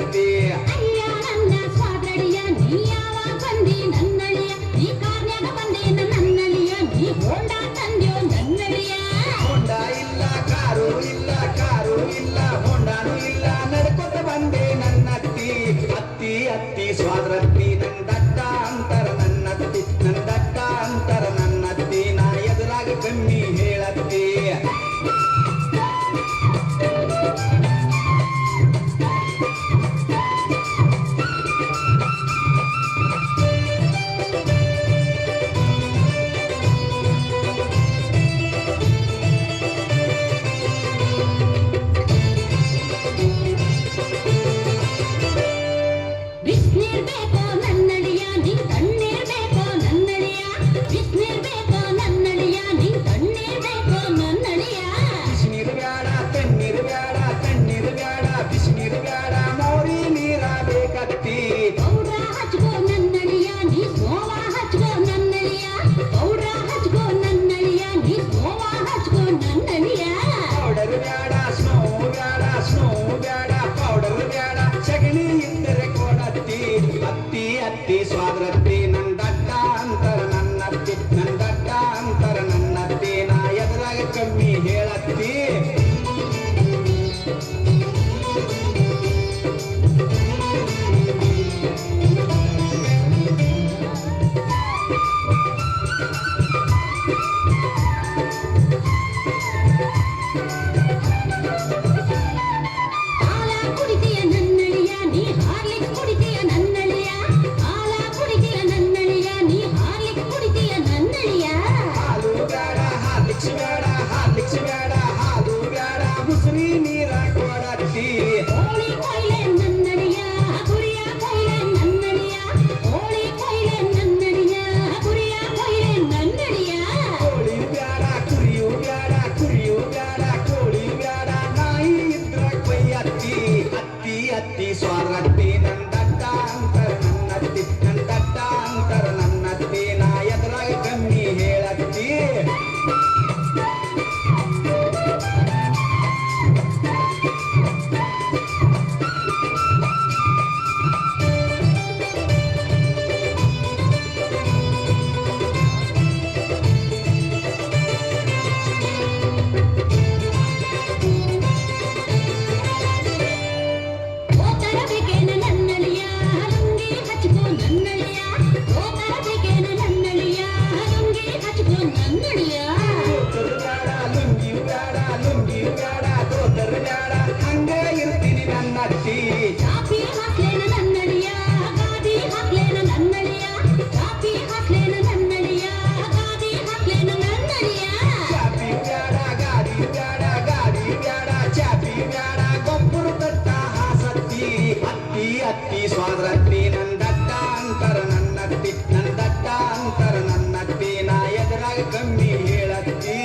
ಹೇಳತ್ತಿ ಅಯ್ಯ ನನ್ನ ಸ್ವಾದಳಿಯ ನೀ ಯಾವಾಗ ಬಂದಿ ನನ್ನಳಿಯ ನೀ ಕಾರ್ನ್ಯಾಗ ಬಂದಿ ನನ್ನಳಿಯ ನೀ ಹೋಂಡ ತಂದ್ಯೋ ನನ್ನಳಿಯ ಹೊಂಡ ಇಲ್ಲ ಕಾರು ಇಲ್ಲ ಹೊಂಡಾನು ಇಲ್ಲ ನಡ್ಕೊತ ಬಂದೆ ನನ್ನತ್ತಿ ಅತ್ತಿ ಅತ್ತಿ ಸ್ವಾದ್ರತ್ತಿ ನನ್ನ ದಡ್ಡ ಅಂತರ ನನ್ನತ್ತಿ ನನ್ನ ದಡ್ಡ ಅಂತರ ನನ್ನತ್ತಿ ನಾ ಎದುರಾಗ ಕಮ್ಮಿ ಹೇಳತ್ತಿ ಬಿಸ್ನೀರ್ ಬೇಕೋ ನನ್ನಳಿಯ ನೀ ತಣ್ಣೀರ್ ಬೇಕೋ ನನ್ನಳಿಯ ಬಿಸ್ನೀರ್ ಬೇಕೋ ನನ್ನಳಿಯ ನೀ ತಣ್ಣೀರ್ ಬೇಕೋ ನನ್ನಳಿಯ ಬಿಸಿನೀರು ಬ್ಯಾಡ ತಣ್ಣೀರು ಬ್ಯಾಡ ತಣ್ಣೀರು ಬ್ಯಾಡ ಬಿಸಿನೀರು ಬ್ಯಾಡ ಮೋರಿ ನೀರ ಬೇಕತ್ತಿ ಪೌಡ್ರ ಹಚ್ಕೋ ನನ್ನಳಿಯ ನೀ ಸ್ನೋವ ಹಚ್ಕೋ ನನ್ನಳಿಯ ಪೌಡ್ರ ಹಚ್ಕೋ ನನ್ನಳಿಯ ನೀ ಸ್ನೋವ ಹಚ್ಕೋ ನನ್ನಳಿಯ ಪೌಡರ್ ಬ್ಯಾಡ ಸ್ನೋ ಬ್ಯಾಡ ಪೌಡರ್ ಬ್ಯಾಡ ಸಗಣಿ ಇದ್ದರೆ ಕೊಡತ್ತಿ ಅತ್ತಿ ಅತ್ತಿ ಸ್ವಾದ್ರತ್ತಿ ನನ್ನ ದಡ್ಡ ಅಂತರ ನನ್ನತ್ತಿ ನನ್ನ ದಡ್ಡ ಅಂತರ ನನ್ನತ್ತಿ ನಾ ಎದುರಾಗ ಕಮ್ಮಿ ಹೇಳತ್ತಿ ಹಾಲ ಕುಡಿತೀಯ ನನ್ನಳಿಯ ನೀ ಹಾರ್ಲಿಕ್ಸ್ ಕುಡಿತೀಯ ನನ್ನಳಿಯ ಹಾಲ ಕುಡಿತೀಯ ನನ್ನಳಿಯ ನೀ ಹಾರ್ಲಿಕ್ಸ್ ಕುಡಿತೀಯ ನನ್ನಳಿಯ ಹಾಲು ಬ್ಯಾಡ ಹಾರ್ಲಿಕ್ಸ್ ಬ್ಯಾಡ ಹಾಲು ಬ್ಯಾಡ ಮುಸುರಿ ನೀರ ಕೊಡತ್ತಿ ಕೋಳಿ ಕೊಯ್ಲೆ ನನ್ನಳಿಯ ಕುರಿಯ ಕೊಯ್ಲೆ ನನ್ನಳಿಯ ಕೋಳಿ ಕೊಯ್ಲೆ ನನ್ನಳಿಯ ಕುರಿಯ ಕೊಯ್ಲೆ ನನ್ನಳಿಯ ಕೋಳಿ ಬ್ಯಾಡ ಕುರಿಯು ಬ್ಯಾಡ ಕೋಳಿ ಬ್ಯಾಡ ನಾಯಿ ಇದ್ರ ಕೊಯ್ಯತ್ತಿ ಅತ್ತಿ ಅತ್ತಿ ಸ್ವಾರತ್ತಿ ನನ್ನ ದಡ್ಡ ಅಂತರ ನನ್ನತ್ತಿ ನನ್ನ ದಡ್ಡ ಅಂತರ ನನ್ನತ್ತಿ ನಾ ಎದುರಾಗ ಕಮ್ಮಿ ಹೇಳತ್ತಿ ಓತರ ಬೇಕೇನ ನನ್ನಳಿಯ ಲುಂಗಿ ಹಚ್ಕೋ ನನ್ನಳಿಯ ಓತರ ಬೇಕೇನ ನನ್ನಳಿಯ ಲುಂಗಿ ಹಚ್ಕೋ ನನ್ನಳಿಯ ದೋತರು ಬ್ಯಾಡ ಲುಂಗಿ ಬ್ಯಾಡ ದೋತರು ಬ್ಯಾಡ ಹಂಗ ಇರ್ತೀನಿ ನನ್ನತ್ತಿ ಚಾಪಿ ಹಾಕ್ಲೇನ ನನ್ನಳಿಯ ಗಾದಿ ಹಾಕ್ಲೇನ ನನ್ನಳಿಯ ಚಾಪಿ ಹಾಕ್ಲೇನ ನನ್ನಳಿಯ ಗಾದಿ ಹಾಕ್ಲೇನ ನನ್ನಳಿಯ ಚಾಪಿ ಬ್ಯಾಡ ಗಾಡಿ ಬ್ಯಾಡ ಚಾಪಿ ಬ್ಯಾಡ ಗೊಬ್ಬರು ತಟ್ಟ ಹಾಸತ್ತಿ ಅತ್ತಿ ಅತ್ತಿ ಸ್ವಾದ್ರತ್ತಿ ನನ್ನ ದಡ್ಡ ಅಂತರ ನನ್ನತ್ತಿ ನನ್ನ ದಡ್ಡ ಅಂತರ ನನ್ನತ್ತಿ ನಾ ಎದುರಾಗ ಕಮ್ಮಿ ಹೇಳತ್ತಿ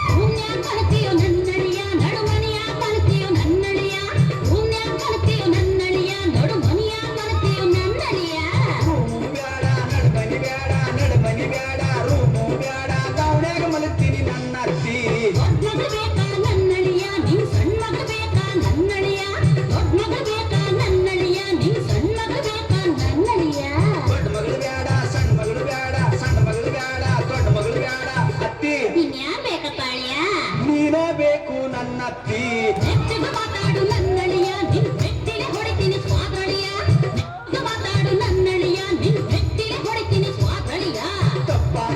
ಭೂಮ್ಯಾ ಕಣತಿಯೋ ನನ್ನಳಿಯ ನಡುಮನಿಯ ಕಣತಿಯೋ ನನ್ನಳಿಯ ಭೂಮ್ಯಾ ಕಣತಿಯೋ ನನ್ನಳಿಯ ನಡುಮನಿಯ ಕಣತಿಯೋ ನನ್ನಳಿಯ ರೂಮು ಬ್ಯಾಡ ನಡ್ಬನಿ ಬ್ಯಾಡ ರೂಮು ಬ್ಯಾಡ ಗೌಡ್ಯಾಗ ಮಲಗ್ತೀನಿ ನನ್ನತ್ತಿ ದೊಡ್ಡ ಮಗ ಬೇಕಾ ನನ್ನಳಿಯ ನಿನ್ ಸಣ್ಣ ಮಗ ಬೇಕಾ ನನ್ನಳಿಯ ದೊಡ್ಡ ಮಗ ಬೇಕಾ ನನ್ನಳಿಯ ನಿನ್ ಸಣ್ಣ ಮಗ ಬೇಕಾ ನನ್ನಳಿಯ ದೊಡ್ಡ ಮಗಳು ಬ್ಯಾಡ ಸಣ್ಣ ಮಗಳು ಬ್ಯಾಡ ದೊಡ್ಡ ಮಗಳು ಬ್ಯಾಡ ಅತ್ತಿ ಇನ್ಯಾ ಬೇಕಪ್ಪ ಅಳಿಯ ನೀನೇ ಬೇಕು ನನ್ನತ್ತಿ ನೆಟ್ಟಗ ಮಾತಾಡು ನನ್ನಳಿಯ ನಿನ್ ಬೆಟ್ಟಿಲೆ ಹೊಡಿತೀನಿ ಸ್ವಾದಳಿಯ ನೆಟ್ಟಗ ಮಾತಾಡು ನನ್ನಳಿಯ ನಿನ್ ಬೆಟ್ಟಿಲೆ ಹೊಡಿತೀನಿ ಸ್ವಾದಳಿಯ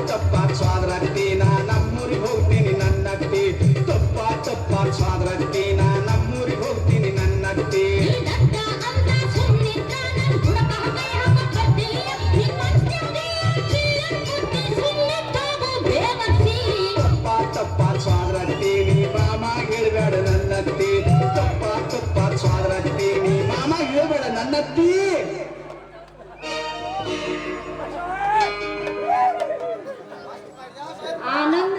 ತಪ್ಪ ಸ್ವಾದ್ರತ್ತಿ ನಾ ನಮ್ಮೂರಿಗೆ ಹೋಗ್ತೀನಿ ನನ್ನತ್ತಿ ತಪ್ಪ ಸ್ವಾದ್ರತ್ತಿ ನಾ ನಮ್ಮೂರಿಗೆ ಹೋಗ್ತೀನಿ ನನ್ನತ್ತಿ ನೀ ದಡ್ಡ ಅಂತ ಸುಮ್ನಿದ್ದ ನನ್ ಬುಡಕ ಕೈ ಹಾಕಕ್ ಬರ್ತೀಯ ನಿನ್ ಮನ್ಸ್ನ್ಯಾಗೆ ಚೀಲಕ್ಕುತ್ತಿ ಸುಮ್ನಿದ್ದಾಗು ಬೇವರ್ಸಿ ತಪ್ಪ ಸ್ವಾದ್ರತ್ತಿ ನೀ ಮಾಮ ಹೇಳ್ಬೇಡ ನನ್ನತ್ತಿ ತಪ್ಪ ಸ್ವಾದ್ರತ್ತಿ ನೀ ಮಾಮ ಹೇಳ್ಬೇಡ ನನ್ನತ್ತಿ